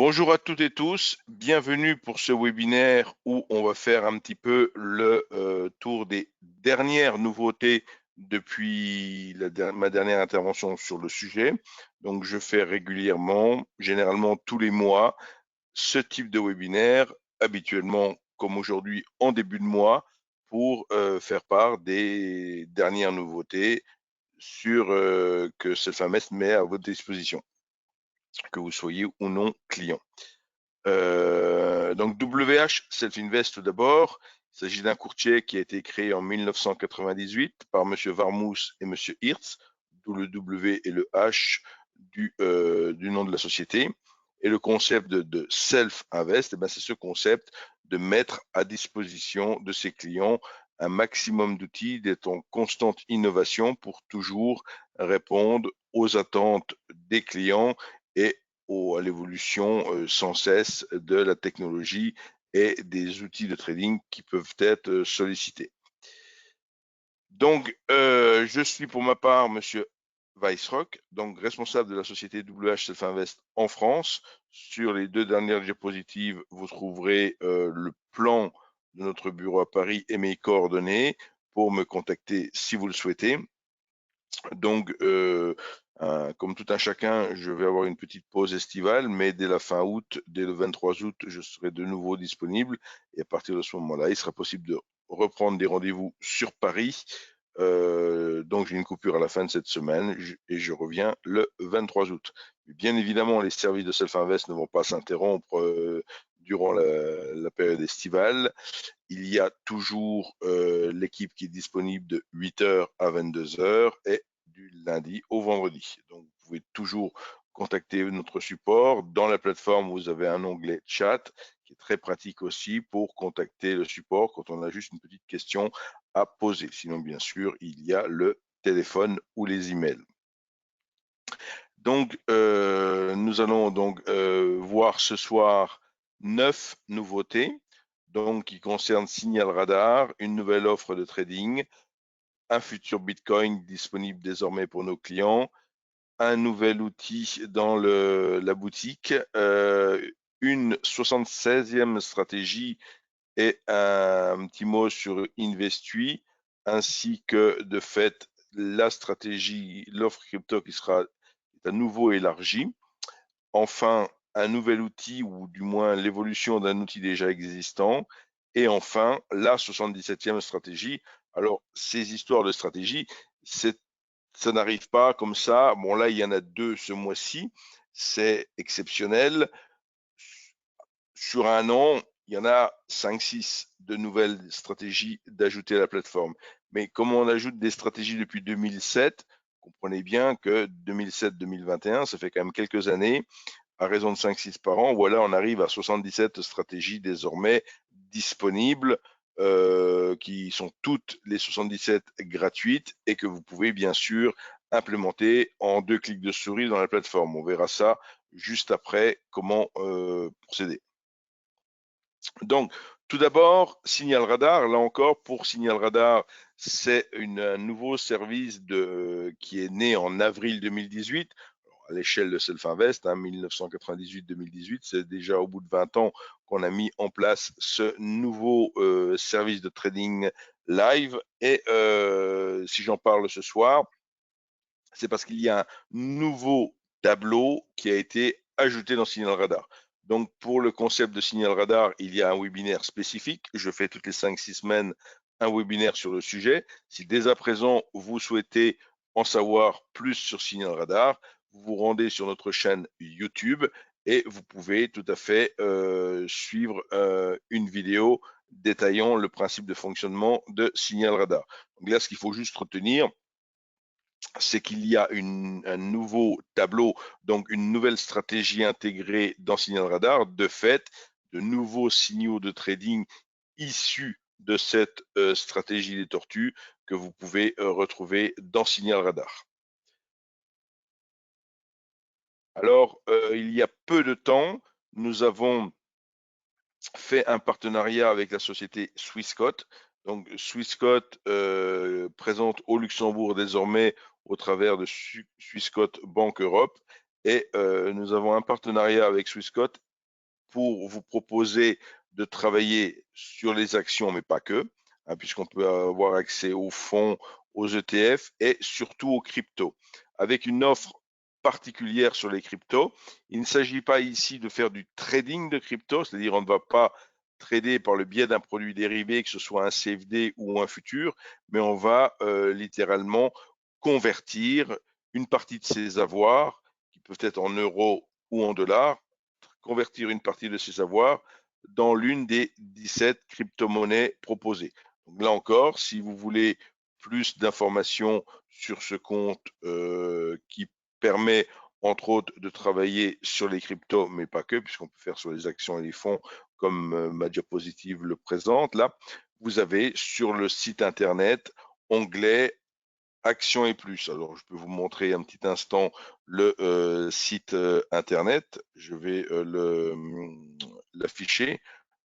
Bonjour à toutes et tous, bienvenue pour ce webinaire où on va faire un petit peu le tour des dernières nouveautés depuis ma dernière intervention sur le sujet. Donc je fais régulièrement, généralement tous les mois, ce type de webinaire, habituellement comme aujourd'hui en début de mois, pour faire part des dernières nouveautés que Self-Invest met à votre disposition, que vous soyez ou non client. Donc WH Self-Invest tout d'abord, il s'agit d'un courtier qui a été créé en 1998 par Monsieur Varmousse et Monsieur Hirtz, d'où le W et le H du nom de la société. Et le concept de Self-Invest, c'est ce concept de mettre à disposition de ses clients un maximum d'outils, d'être en constante innovation pour toujours répondre aux attentes des clients et à l'évolution sans cesse de la technologie et des outils de trading qui peuvent être sollicités. Donc, je suis pour ma part Monsieur Weissrock, donc responsable de la société WH Self-Invest en France. Sur les deux dernières diapositives, vous trouverez le plan de notre bureau à Paris et mes coordonnées pour me contacter si vous le souhaitez. Donc, comme tout un chacun, je vais avoir une petite pause estivale, mais dès la fin août, dès le 23 août, je serai de nouveau disponible. Et à partir de ce moment-là, il sera possible de reprendre des rendez-vous sur Paris. Donc, j'ai une coupure à la fin de cette semaine et je reviens le 23 août. Bien évidemment, les services de Self-Invest ne vont pas s'interrompre durant la période estivale. Il y a toujours l'équipe qui est disponible de 8h à 22h et du lundi au vendredi. Donc, vous pouvez toujours contacter notre support. Dans la plateforme, vous avez un onglet chat qui est très pratique aussi pour contacter le support quand on a juste une petite question à poser. Sinon, bien sûr, il y a le téléphone ou les emails. Donc, nous allons donc voir ce soir 9 nouveautés, donc qui concernent Signal Radar, une nouvelle offre de trading, un futur Bitcoin disponible désormais pour nos clients, un nouvel outil dans la boutique, une 76e stratégie et un petit mot sur Investui, ainsi que de fait la stratégie, l'offre crypto qui sera à nouveau élargie. Enfin, un nouvel outil ou du moins l'évolution d'un outil déjà existant. Et enfin, la 77e stratégie. Alors, ces histoires de stratégie, ça n'arrive pas comme ça. Bon, là, il y en a 2 ce mois-ci. C'est exceptionnel. Sur un an, il y en a 5-6 de nouvelles stratégies d'ajouter à la plateforme. Mais comme on ajoute des stratégies depuis 2007, comprenez bien que 2007-2021, ça fait quand même quelques années, à raison de 5-6 par an, voilà, on arrive à 77 stratégies désormais disponibles, qui sont toutes les 77 gratuites et que vous pouvez bien sûr implémenter en 2 clics de souris dans la plateforme. On verra ça juste après, comment procéder. Donc, tout d'abord, Signal Radar. Là encore, pour Signal Radar, c'est un nouveau service qui est né en avril 2018. À l'échelle de Self-Invest, 1998-2018, c'est déjà au bout de 20 ans qu'on a mis en place ce nouveau service de trading live. Et si j'en parle ce soir, c'est parce qu'il y a un nouveau tableau qui a été ajouté dans Signal Radar. Donc, pour le concept de Signal Radar, il y a un webinaire spécifique. Je fais toutes les 5-6 semaines un webinaire sur le sujet. Si dès à présent, vous souhaitez en savoir plus sur Signal Radar, vous vous rendez sur notre chaîne YouTube et vous pouvez tout à fait suivre une vidéo détaillant le principe de fonctionnement de Signal Radar. Donc là, ce qu'il faut juste retenir, c'est qu'il y a un nouveau tableau, donc une nouvelle stratégie intégrée dans Signal Radar. De fait, de nouveaux signaux de trading issus de cette stratégie des tortues que vous pouvez retrouver dans Signal Radar. Alors, il y a peu de temps, nous avons fait un partenariat avec la société Swissquote. Donc Swissquote présente au Luxembourg désormais au travers de Swissquote Banque Europe et nous avons un partenariat avec Swissquote pour vous proposer de travailler sur les actions, mais pas que, hein, puisqu'on peut avoir accès aux fonds, aux ETF et surtout aux cryptos. Avec une offre particulière sur les cryptos, il ne s'agit pas ici de faire du trading de crypto, c'est-à-dire on ne va pas trader par le biais d'un produit dérivé, que ce soit un CFD ou un futur, mais on va littéralement convertir une partie de ses avoirs, qui peuvent être en euros ou en dollars, convertir une partie de ses avoirs dans l'une des 17 crypto-monnaies proposées. Donc là encore, si vous voulez plus d'informations sur ce compte qui permet entre autres de travailler sur les cryptos, mais pas que, puisqu'on peut faire sur les actions et les fonds comme ma diapositive le présente. Là, vous avez sur le site internet onglet Actions et plus. Alors, je peux vous montrer un petit instant le site internet. Je vais l'afficher.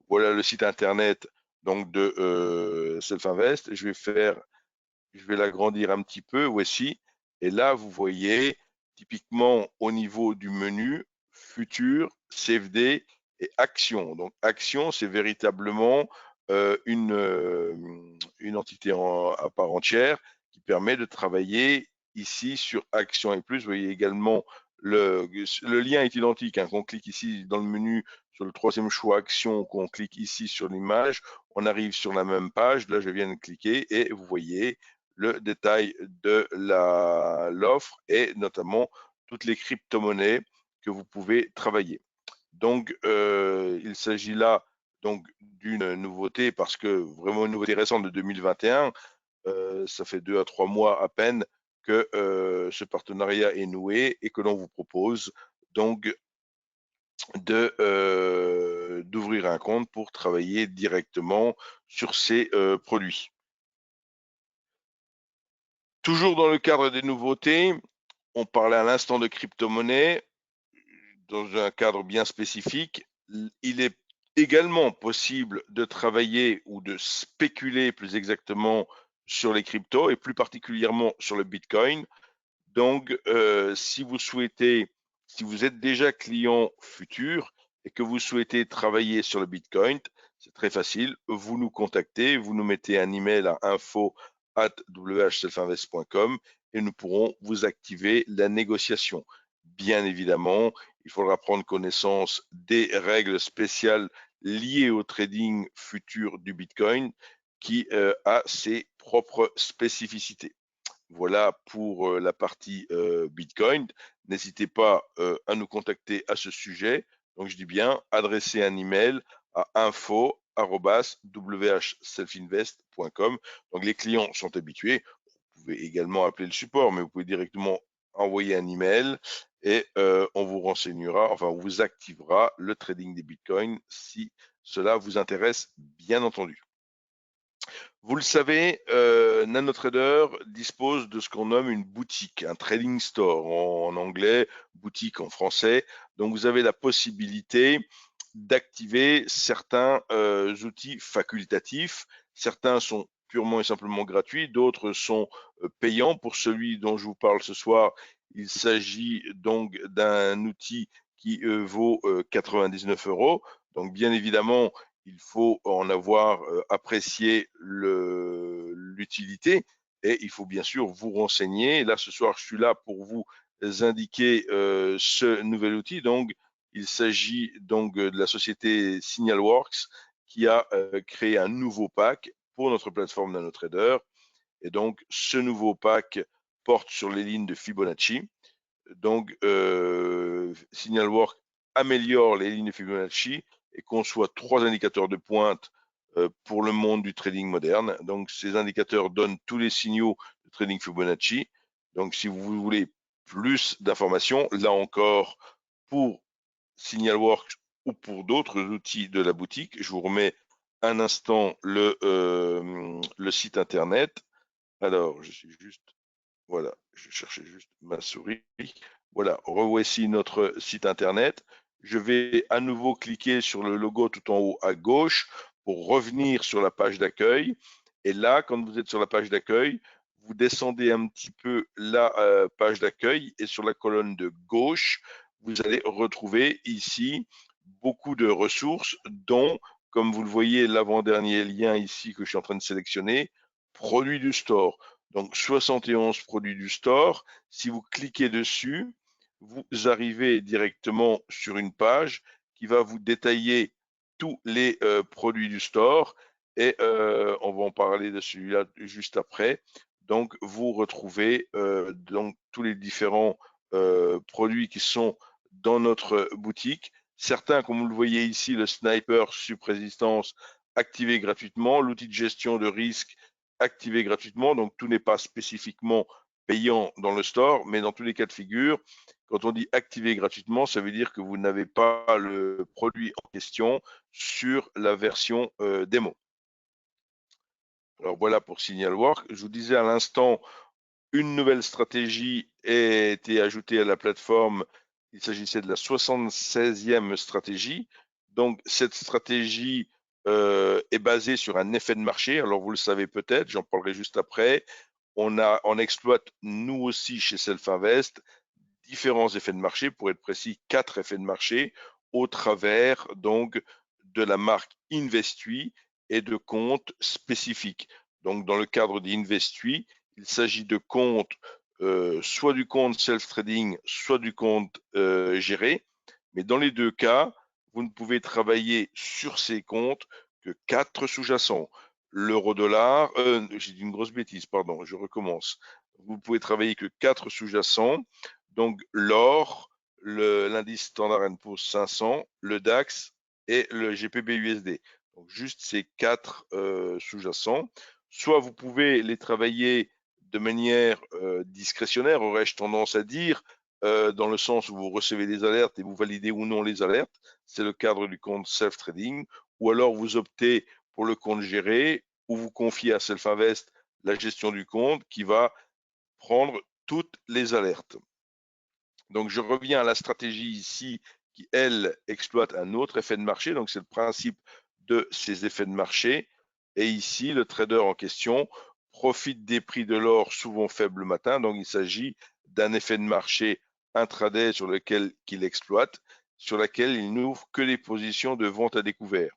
Voilà le site internet donc de Self-Invest. Je vais l'agrandir un petit peu. Voici. Et là, vous voyez typiquement au niveau du menu futur, CFD et action. Donc, action, c'est véritablement une entité à part entière qui permet de travailler ici sur Action et plus. Vous voyez également le lien est identique, hein, qu'on clique ici dans le menu sur le troisième choix Action, qu'on clique ici sur l'image, on arrive sur la même page. Là, je viens de cliquer et vous voyez le détail de l'offre et notamment toutes les crypto-monnaies que vous pouvez travailler. Donc, il s'agit là donc d'une nouveauté parce que vraiment une nouveauté récente de 2021. Ça fait 2 à 3 mois à peine que ce partenariat est noué et que l'on vous propose donc d'ouvrir un compte pour travailler directement sur ces produits. Toujours dans le cadre des nouveautés, on parlait à l'instant de crypto-monnaie dans un cadre bien spécifique. Il est également possible de travailler ou de spéculer plus exactement sur les cryptos et plus particulièrement sur le Bitcoin. Donc, si vous êtes déjà client futur et que vous souhaitez travailler sur le Bitcoin, c'est très facile. Vous nous contactez, vous nous mettez un email à info@whselfinvest.com et nous pourrons vous activer la négociation. Bien évidemment, il faudra prendre connaissance des règles spéciales liées au trading futur du Bitcoin qui a ses propres spécificités. Voilà pour la partie Bitcoin. N'hésitez pas à nous contacter à ce sujet. Donc, je dis bien, adressez un email à info@whselfinvest.com. Donc, les clients sont habitués. Vous pouvez également appeler le support, mais vous pouvez directement envoyer un email et on vous renseignera, enfin, on vous activera le trading des bitcoins si cela vous intéresse, bien entendu. Vous le savez, NanoTrader dispose de ce qu'on nomme une boutique, un trading store en anglais, boutique en français. Donc, vous avez la possibilité d'activer certains outils facultatifs. Certains sont purement et simplement gratuits, d'autres sont payants. Pour celui dont je vous parle ce soir, il s'agit donc d'un outil qui vaut 99 €. Donc, bien évidemment, il faut en avoir apprécié l'utilité et il faut bien sûr vous renseigner. Là, ce soir, je suis là pour vous indiquer ce nouvel outil. Donc, il s'agit donc de la société Signalworks qui a créé un nouveau pack pour notre plateforme NanoTrader. Et donc, ce nouveau pack porte sur les lignes de Fibonacci. Donc, Signalworks améliore les lignes de Fibonacci et conçoit 3 indicateurs de pointe pour le monde du trading moderne. Donc, ces indicateurs donnent tous les signaux de trading Fibonacci. Donc, si vous voulez plus d'informations, là encore, pour Signalworks ou pour d'autres outils de la boutique, je vous remets un instant le site internet. Alors, je suis juste, voilà, je cherchais juste ma souris. Voilà, revoici notre site internet. Je vais à nouveau cliquer sur le logo tout en haut à gauche pour revenir sur la page d'accueil. Et là, quand vous êtes sur la page d'accueil, vous descendez un petit peu la page d'accueil et sur la colonne de gauche, vous allez retrouver ici beaucoup de ressources, dont, comme vous le voyez, l'avant-dernier lien ici que je suis en train de sélectionner, produits du store. Donc 71 produits du store. Si vous cliquez dessus, vous arrivez directement sur une page qui va vous détailler tous les produits du store et on va en parler de celui-là juste après. Donc vous retrouvez donc tous les différents produits qui sont dans notre boutique. Certains, comme vous le voyez ici, le sniper Sup-Résistance activé gratuitement, l'outil de gestion de risque activé gratuitement, donc tout n'est pas spécifiquement payant dans le store, mais dans tous les cas de figure, quand on dit activer gratuitement, ça veut dire que vous n'avez pas le produit en question sur la version démo. Alors voilà pour Signal Work. Je vous disais à l'instant, une nouvelle stratégie a été ajoutée à la plateforme. Il s'agissait de la 76e stratégie. Donc, cette stratégie est basée sur un effet de marché. Alors, vous le savez peut-être, j'en parlerai juste après. On exploite, nous aussi, chez Self-Invest, différents effets de marché, pour être précis, 4 effets de marché, au travers donc de la marque Investui et de comptes spécifiques. Donc, dans le cadre d'Investui, il s'agit de comptes, soit du compte self-trading, soit du compte géré. Mais dans les deux cas, vous ne pouvez travailler sur ces comptes que 4 sous-jacents. L'euro-dollar, j'ai dit une grosse bêtise, pardon, je recommence. Vous pouvez travailler que 4 sous-jacents. Donc l'or, l'indice Standard & Poor's 500, le DAX et le GPB-USD. Donc juste ces 4 sous-jacents. Soit vous pouvez les travailler de manière discrétionnaire, aurais-je tendance à dire, dans le sens où vous recevez des alertes et vous validez ou non les alertes. C'est le cadre du compte self-trading. Ou alors vous optez pour le compte géré, ou vous confiez à Self-Invest la gestion du compte qui va prendre toutes les alertes. Donc, je reviens à la stratégie ici qui, elle, exploite un autre effet de marché. Donc, c'est le principe de ces effets de marché. Et ici, le trader en question profite des prix de l'or souvent faibles le matin. Donc, il s'agit d'un effet de marché intraday sur lequel il exploite, sur laquelle il n'ouvre que les positions de vente à découvert.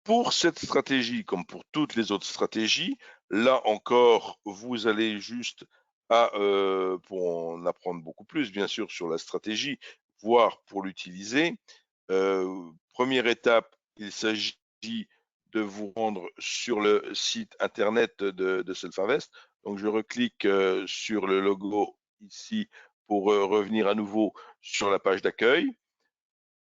Pour cette stratégie, comme pour toutes les autres stratégies, là encore, vous allez juste pour en apprendre beaucoup plus, bien sûr, sur la stratégie, voire pour l'utiliser. Première étape, il s'agit de vous rendre sur le site internet de Self-Invest. Donc, je reclique sur le logo ici pour revenir à nouveau sur la page d'accueil.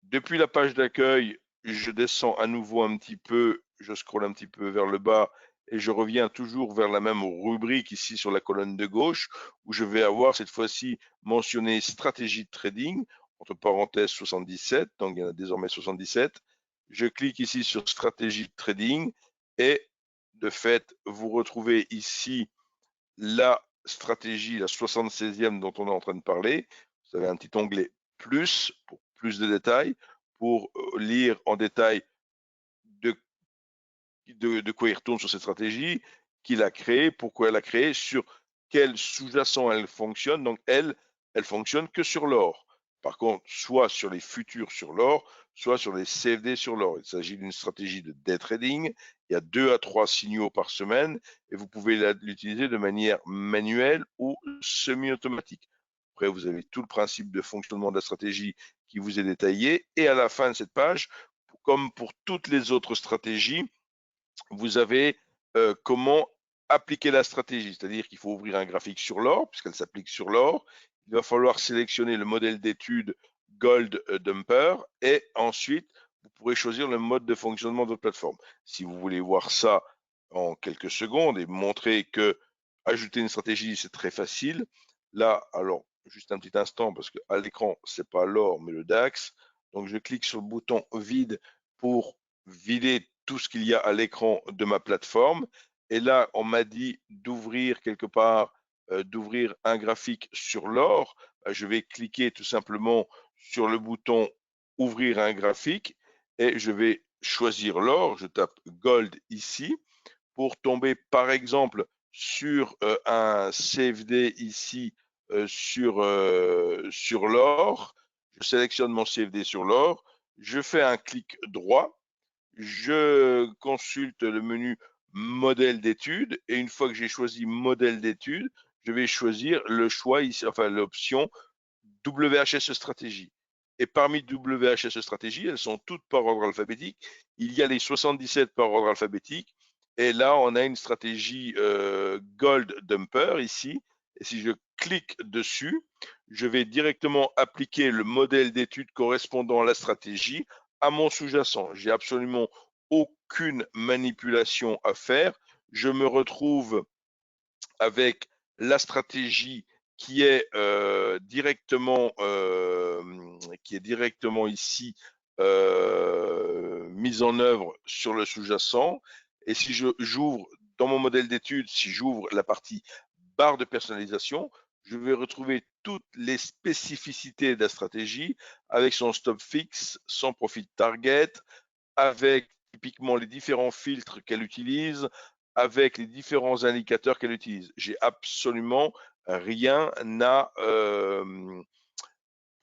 Depuis la page d'accueil, je descends à nouveau un petit peu, je scrolle un petit peu vers le bas et je reviens toujours vers la même rubrique ici sur la colonne de gauche où je vais avoir cette fois-ci mentionné stratégie de trading, entre parenthèses 77, donc il y en a désormais 77. Je clique ici sur stratégie de trading et de fait, vous retrouvez ici la stratégie, la 76e dont on est en train de parler. Vous avez un petit onglet plus pour plus de détails, pour lire en détail de quoi il retourne sur cette stratégie, qui l'a créée, pourquoi elle l'a créée, sur quel sous-jacent elle fonctionne. Donc, elle fonctionne que sur l'or. Par contre, soit sur les futurs sur l'or, soit sur les CFD sur l'or. Il s'agit d'une stratégie de day trading. Il y a 2 à 3 signaux par semaine et vous pouvez l'utiliser de manière manuelle ou semi-automatique. Après, vous avez tout le principe de fonctionnement de la stratégie qui vous est détaillé. Et à la fin de cette page, comme pour toutes les autres stratégies, vous avez comment appliquer la stratégie, c'est-à-dire qu'il faut ouvrir un graphique sur l'or, puisqu'elle s'applique sur l'or. Il va falloir sélectionner le modèle d'étude Gold Dumper et ensuite, vous pourrez choisir le mode de fonctionnement de votre plateforme. Si vous voulez voir ça en quelques secondes et montrer que ajouter une stratégie, c'est très facile. Là, alors, juste un petit instant, parce qu'à l'écran, c'est pas l'or, mais le DAX. Donc, je clique sur le bouton vide pour vider tout ce qu'il y a à l'écran de ma plateforme. Et là, on m'a dit d'ouvrir quelque part, d'ouvrir un graphique sur l'or. Je vais cliquer tout simplement sur le bouton ouvrir un graphique et je vais choisir l'or. Je tape Gold ici pour tomber par exemple sur un CFD ici sur l'or. Je sélectionne mon CFD sur l'or. je fais un clic droit, je consulte le menu modèle d'étude et une fois que j'ai choisi modèle d'étude, je vais choisir le choix ici, enfin l'option WHS stratégie. Et parmi WHS stratégie, elles sont toutes par ordre alphabétique. Il y a les 77 par ordre alphabétique. Et là, on a une stratégie Gold Dumper ici. Et si je clique dessus, je vais directement appliquer le modèle d'étude correspondant à la stratégie à mon sous-jacent. J'ai absolument aucune manipulation à faire. Je me retrouve avec la stratégie qui est directement ici mise en œuvre sur le sous-jacent. Et si j'ouvre dans mon modèle d'étude, si j'ouvre la partie barre de personnalisation, je vais retrouver toutes les spécificités de la stratégie avec son stop fixe, son profit target, avec typiquement les différents filtres qu'elle utilise, avec les différents indicateurs qu'elle utilise. J'ai absolument rien à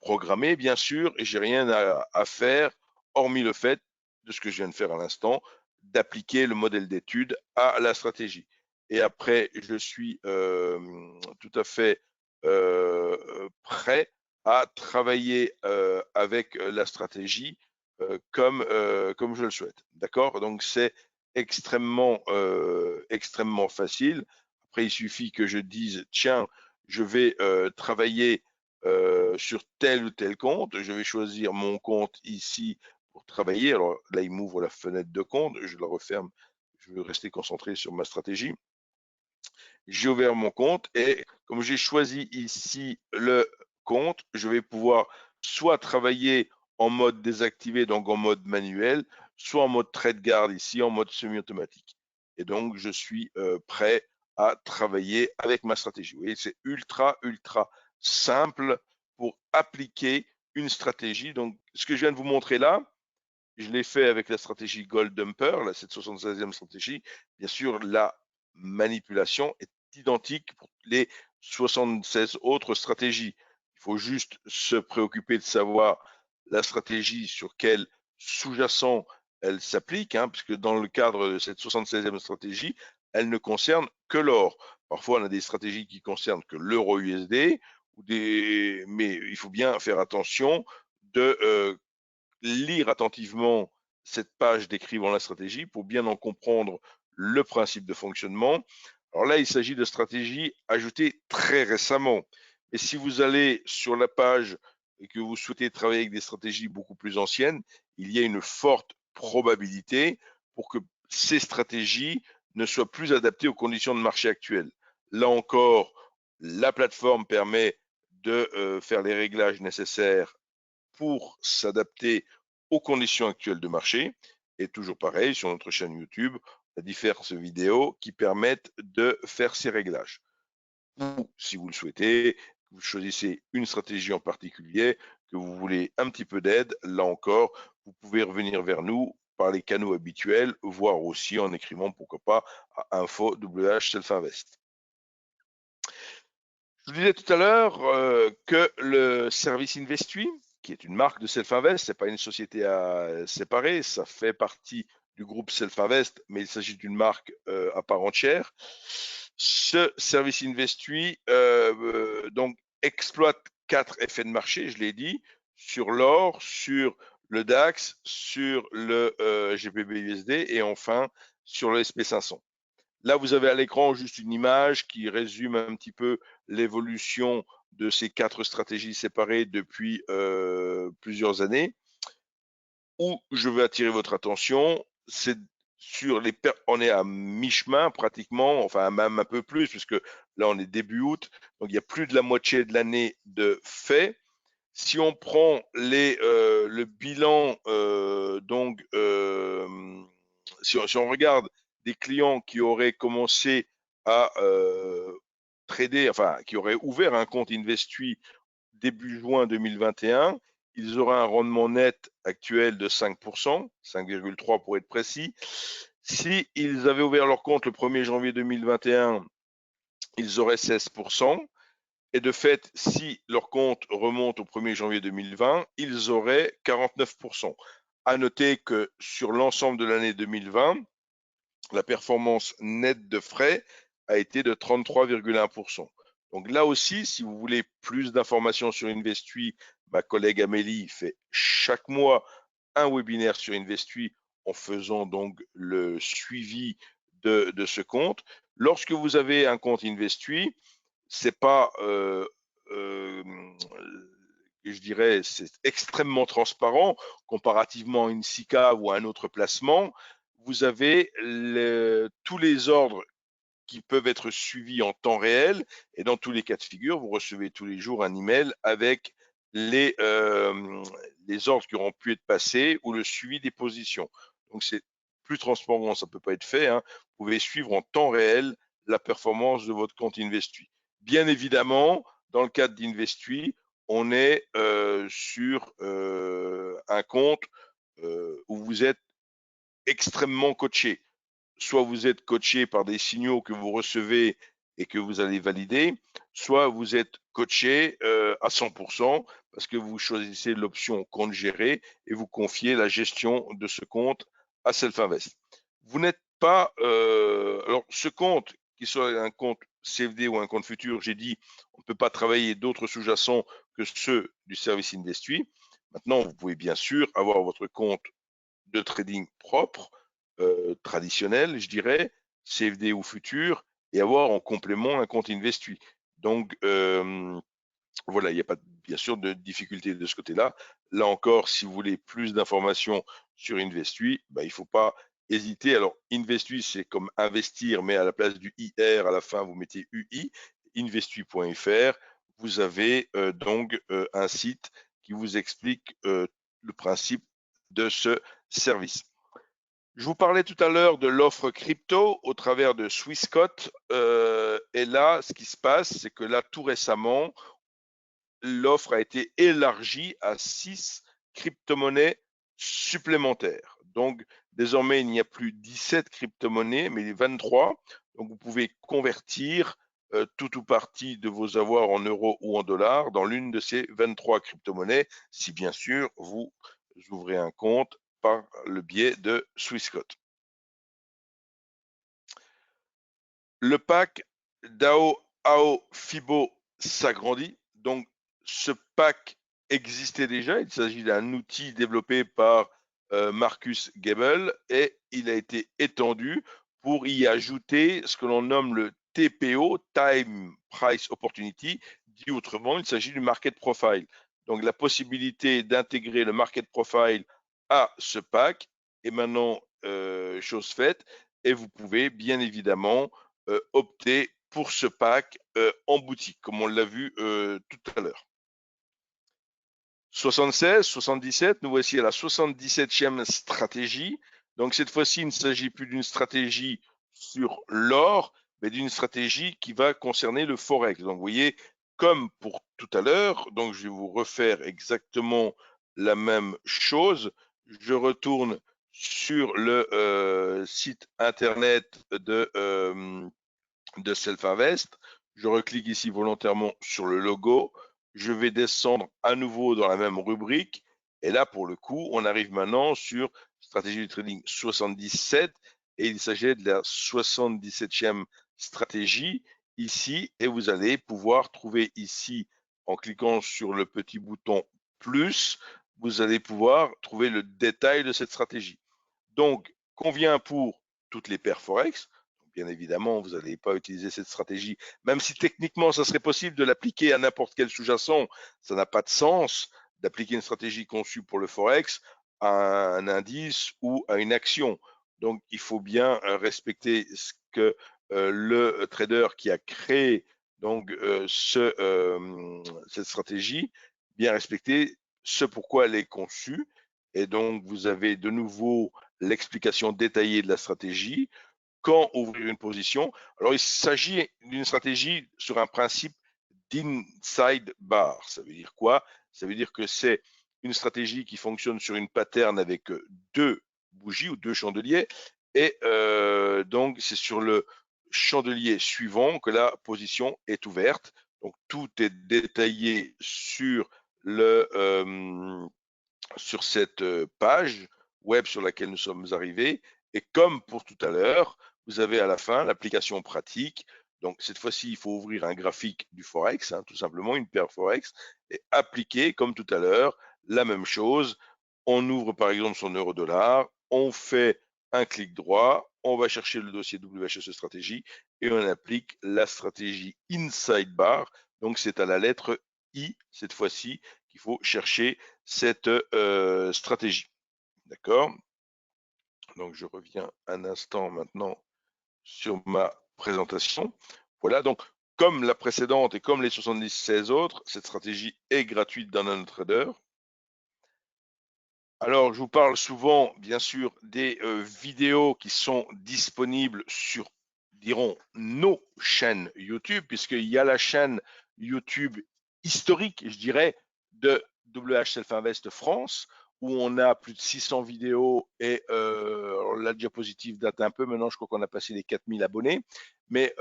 programmer, bien sûr, et j'ai rien à faire, hormis le fait de ce que je viens de faire à l'instant, d'appliquer le modèle d'étude à la stratégie. Et après, je suis tout à fait prêt à travailler avec la stratégie comme je le souhaite. D'accord? Donc, c'est extrêmement facile. Après, il suffit que je dise, tiens, je vais travailler sur tel ou tel compte. Je vais choisir mon compte ici pour travailler. Alors là, il m'ouvre la fenêtre de compte. Je la referme. Je veux rester concentré sur ma stratégie. J'ai ouvert mon compte et comme j'ai choisi ici le compte, je vais pouvoir soit travailler en mode désactivé, donc en mode manuel, soit en mode trade guard ici, en mode semi-automatique. Et donc, je suis prêt à travailler avec ma stratégie. Vous voyez, c'est ultra simple pour appliquer une stratégie. Donc, ce que je viens de vous montrer là, je l'ai fait avec la stratégie Gold Dumper, la 776e stratégie. Bien sûr, la manipulation est identique pour les 76 autres stratégies. Il faut juste se préoccuper de savoir la stratégie sur quel sous-jacent elle s'applique, puisque dans le cadre de cette 76e stratégie, elle ne concerne que l'or. Parfois, on a des stratégies qui concernent que l'euro USD, mais il faut bien faire attention de lire attentivement cette page décrivant la stratégie pour bien en comprendre le principe de fonctionnement. Alors là, il s'agit de stratégies ajoutées très récemment. Et si vous allez sur la page et que vous souhaitez travailler avec des stratégies beaucoup plus anciennes, il y a une forte probabilité pour que ces stratégies ne soient plus adaptées aux conditions de marché actuelles. Là encore, la plateforme permet de faire les réglages nécessaires pour s'adapter aux conditions actuelles de marché. Et toujours pareil, sur notre chaîne YouTube, on a diverses vidéos qui permettent de faire ces réglages. Ou, si vous le souhaitez, vous choisissez une stratégie en particulier, que vous voulez un petit peu d'aide, là encore, vous pouvez revenir vers nous par les canaux habituels, voire aussi en écrivant, pourquoi pas, à info WH Self Invest. Je vous disais tout à l'heure que le service Investui, qui est une marque de Self-Invest, ce n'est pas une société à séparer, ça fait partie du groupe Self-Invest, mais il s'agit d'une marque à part entière. Ce service Investui donc exploite 4 effets de marché, je l'ai dit, sur l'or, sur le DAX, sur le GBP/USD et enfin sur le SP500. Là, vous avez à l'écran juste une image qui résume un petit peu l'évolution de ces 4 stratégies séparées depuis plusieurs années. Où je veux attirer votre attention, c'est sur on est à mi-chemin pratiquement, enfin même un peu plus, puisque là on est début août, donc il y a plus de la moitié de l'année de fait. Si on prend le bilan, si on regarde des clients qui auraient commencé à trader, enfin qui auraient ouvert un compte Investui début juin 2021, ils auraient un rendement net actuel de 5%, 5,3 pour être précis. Si ils avaient ouvert leur compte le 1er janvier 2021, ils auraient 16%. Et de fait, si leur compte remonte au 1er janvier 2020, ils auraient 49%. À noter que sur l'ensemble de l'année 2020, la performance nette de frais a été de 33,1%. Donc là aussi, si vous voulez plus d'informations sur Investui, ma collègue Amélie fait chaque mois un webinaire sur Investui en faisant donc le suivi de ce compte. Lorsque vous avez un compte Investui, c'est pas, je dirais, c'est extrêmement transparent comparativement à une SICA ou à un autre placement. Vous avez tous les ordres qui peuvent être suivis en temps réel et dans tous les cas de figure, vous recevez tous les jours un email avec les ordres qui auront pu être passés ou le suivi des positions. Donc c'est plus transparent, ça ne peut pas être fait, hein. Vous pouvez suivre en temps réel la performance de votre compte Investui. Bien évidemment, dans le cadre d'Investui, on est sur un compte où vous êtes extrêmement coaché. Soit vous êtes coaché par des signaux que vous recevez et que vous allez valider, soit vous êtes coaché à 100% parce que vous choisissez l'option compte géré et vous confiez la gestion de ce compte à Self-Invest. Vous n'êtes pas, alors ce compte, qu'il soit un compte CFD ou un compte futur, j'ai dit, on ne peut pas travailler d'autres sous-jacents que ceux du service Investui. Maintenant, vous pouvez bien sûr avoir votre compte de trading propre, traditionnel, je dirais, CFD ou futur, et avoir en complément un compte Investui. Donc, voilà, il n'y a pas bien sûr de difficulté de ce côté-là. Là encore, si vous voulez plus d'informations sur Investui, il ne faut pas hésiter. Alors, Investui, c'est comme investir, mais à la place du IR, à la fin, vous mettez UI, investui.fr. Vous avez donc un site qui vous explique le principe de ce service. Je vous parlais tout à l'heure de l'offre crypto au travers de Swissquote. Et là, ce qui se passe, c'est que là, tout récemment, l'offre a été élargie à 6 crypto-monnaies supplémentaires. Donc, désormais, il n'y a plus 17 crypto-monnaies, mais 23. Donc, vous pouvez convertir tout ou partie de vos avoirs en euros ou en dollars dans l'une de ces 23 crypto-monnaies, si bien sûr vous ouvrez un compte par le biais de Swissquote. Le pack DAO AO FIBO s'agrandit. Donc, ce pack existait déjà. Il s'agit d'un outil développé par Marcus Gable et il a été étendu pour y ajouter ce que l'on nomme le TPO, Time Price Opportunity. Dit autrement, il s'agit du market profile. Donc, la possibilité d'intégrer le market profile à ce pack est maintenant chose faite et vous pouvez bien évidemment opter pour ce pack en boutique, comme on l'a vu tout à l'heure. 76, 77, nous voici à la 77e stratégie. Donc cette fois-ci, il ne s'agit plus d'une stratégie sur l'or, mais d'une stratégie qui va concerner le forex. Donc vous voyez, comme pour tout à l'heure, donc je vais vous refaire exactement la même chose. Je retourne sur le site internet de Self-Invest. Je reclique ici volontairement sur le logo. Je vais descendre à nouveau dans la même rubrique. Et là, pour le coup, on arrive maintenant sur stratégie du trading 77 et il s'agit de la 77e stratégie ici et vous allez pouvoir trouver ici en cliquant sur le petit bouton plus, vous allez pouvoir trouver le détail de cette stratégie. Donc, combien pour toutes les paires Forex? Bien évidemment, vous n'allez pas utiliser cette stratégie, même si techniquement, ça serait possible de l'appliquer à n'importe quel sous-jacent. Ça n'a pas de sens d'appliquer une stratégie conçue pour le Forex à un indice ou à une action. Donc, il faut bien respecter ce que le trader qui a créé donc cette stratégie, bien respecter ce pourquoi elle est conçue. Et donc, vous avez de nouveau l'explication détaillée de la stratégie, quand ouvrir une position. Alors, il s'agit d'une stratégie sur un principe d'inside bar. Ça veut dire quoi? Ça veut dire que c'est une stratégie qui fonctionne sur une pattern avec deux bougies ou deux chandeliers. Et donc, c'est sur le chandelier suivant que la position est ouverte. Donc, tout est détaillé sur sur cette page web sur laquelle nous sommes arrivés. Et comme pour tout à l'heure, vous avez à la fin l'application pratique. Donc, cette fois-ci, il faut ouvrir un graphique du Forex, tout simplement, une paire Forex, et appliquer, comme tout à l'heure, la même chose. On ouvre par exemple son euro-dollar, on fait un clic droit, on va chercher le dossier WHSE stratégie et on applique la stratégie inside bar. Donc, c'est à la lettre I, cette fois-ci, qu'il faut chercher cette stratégie. D'accord? Donc, je reviens un instant maintenant sur ma présentation. Voilà, donc, comme la précédente et comme les 76 autres, cette stratégie est gratuite dans NanoTrader. Alors, je vous parle souvent, bien sûr, des vidéos qui sont disponibles sur, dirons, nos chaînes YouTube, puisqu'il y a la chaîne YouTube historique, je dirais, de WH Self Invest France, où on a plus de 600 vidéos et la diapositive date un peu, maintenant je crois qu'on a passé les 4000 abonnés, mais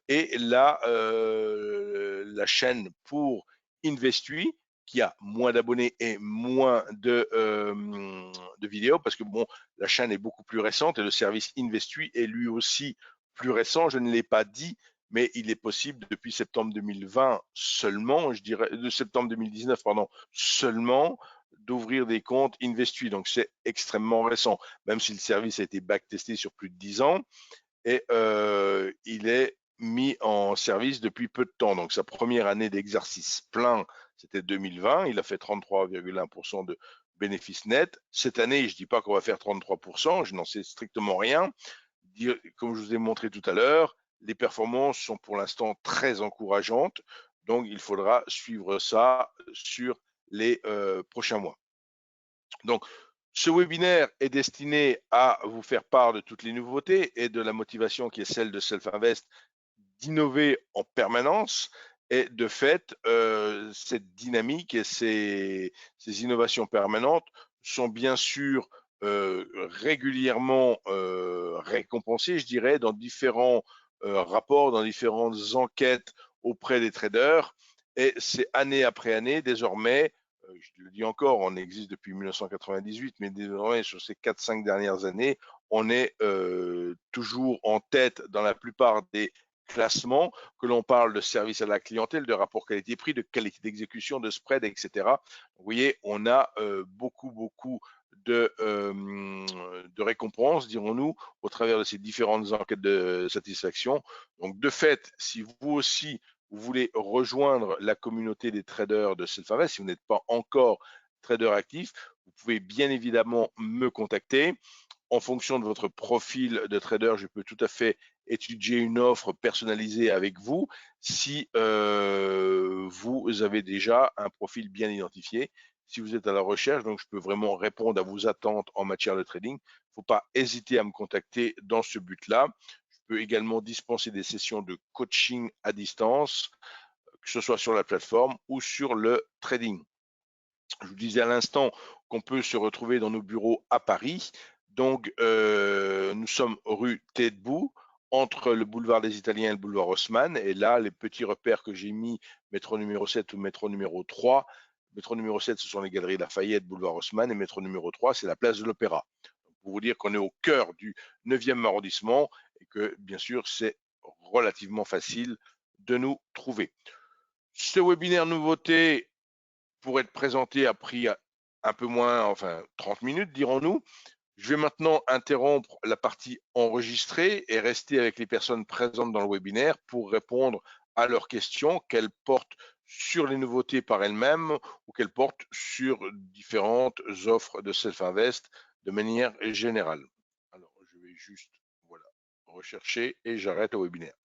et là, la chaîne pour Investui, qui a moins d'abonnés et moins de vidéos, parce que bon, la chaîne est beaucoup plus récente et le service Investui est lui aussi plus récent. Je ne l'ai pas dit, mais il est possible depuis septembre 2020 seulement, je dirais, de septembre 2019, pardon, seulement d'ouvrir des comptes Investui. Donc c'est extrêmement récent, même si le service a été backtesté sur plus de 10 ans et il est mis en service depuis peu de temps. Donc sa première année d'exercice plein, c'était 2020. Il a fait 33,1% de bénéfices nets. Cette année, je ne dis pas qu'on va faire 33%, je n'en sais strictement rien. Comme je vous ai montré tout à l'heure, les performances sont pour l'instant très encourageantes. Donc il faudra suivre ça sur les prochains mois. Donc, ce webinaire est destiné à vous faire part de toutes les nouveautés et de la motivation qui est celle de Self Invest d'innover en permanence. Et de fait, cette dynamique et ces innovations permanentes sont bien sûr régulièrement récompensées, je dirais, dans différents rapports, dans différentes enquêtes auprès des traders. Et c'est année après année, désormais, je le dis encore, on existe depuis 1998, mais désormais, sur ces 4-5 dernières années, on est toujours en tête dans la plupart des classements, que l'on parle de service à la clientèle, de rapport qualité-prix, de qualité d'exécution, de spread, etc. Vous voyez, on a beaucoup de récompenses, dirons-nous, au travers de ces différentes enquêtes de satisfaction. Donc, de fait, si vous aussi, vous voulez rejoindre la communauté des traders de Self-Invest, si vous n'êtes pas encore trader actif, vous pouvez bien évidemment me contacter. En fonction de votre profil de trader, je peux tout à fait étudier une offre personnalisée avec vous si vous avez déjà un profil bien identifié. Si vous êtes à la recherche, donc je peux vraiment répondre à vos attentes en matière de trading. Il ne faut pas hésiter à me contacter dans ce but-là. Je peux également dispenser des sessions de coaching à distance, que ce soit sur la plateforme ou sur le trading. Je vous disais à l'instant qu'on peut se retrouver dans nos bureaux à Paris. Donc, nous sommes rue Tête-Bout, entre le boulevard des Italiens et le boulevard Haussmann. Et là, les petits repères que j'ai mis, métro numéro 7 ou métro numéro 3. Métro numéro 7, ce sont les galeries Lafayette, boulevard Haussmann. Et métro numéro 3, c'est la place de l'Opéra. Pour vous dire qu'on est au cœur du 9e arrondissement et que, bien sûr, c'est relativement facile de nous trouver. Ce webinaire nouveauté, pour être présenté, a pris un peu moins, enfin 30 minutes, dirons-nous. Je vais maintenant interrompre la partie enregistrée et rester avec les personnes présentes dans le webinaire pour répondre à leurs questions, qu'elles portent sur les nouveautés par elles-mêmes ou qu'elles portent sur différentes offres de Self-Invest de manière générale. Alors, je vais juste, voilà, rechercher et j'arrête le webinaire.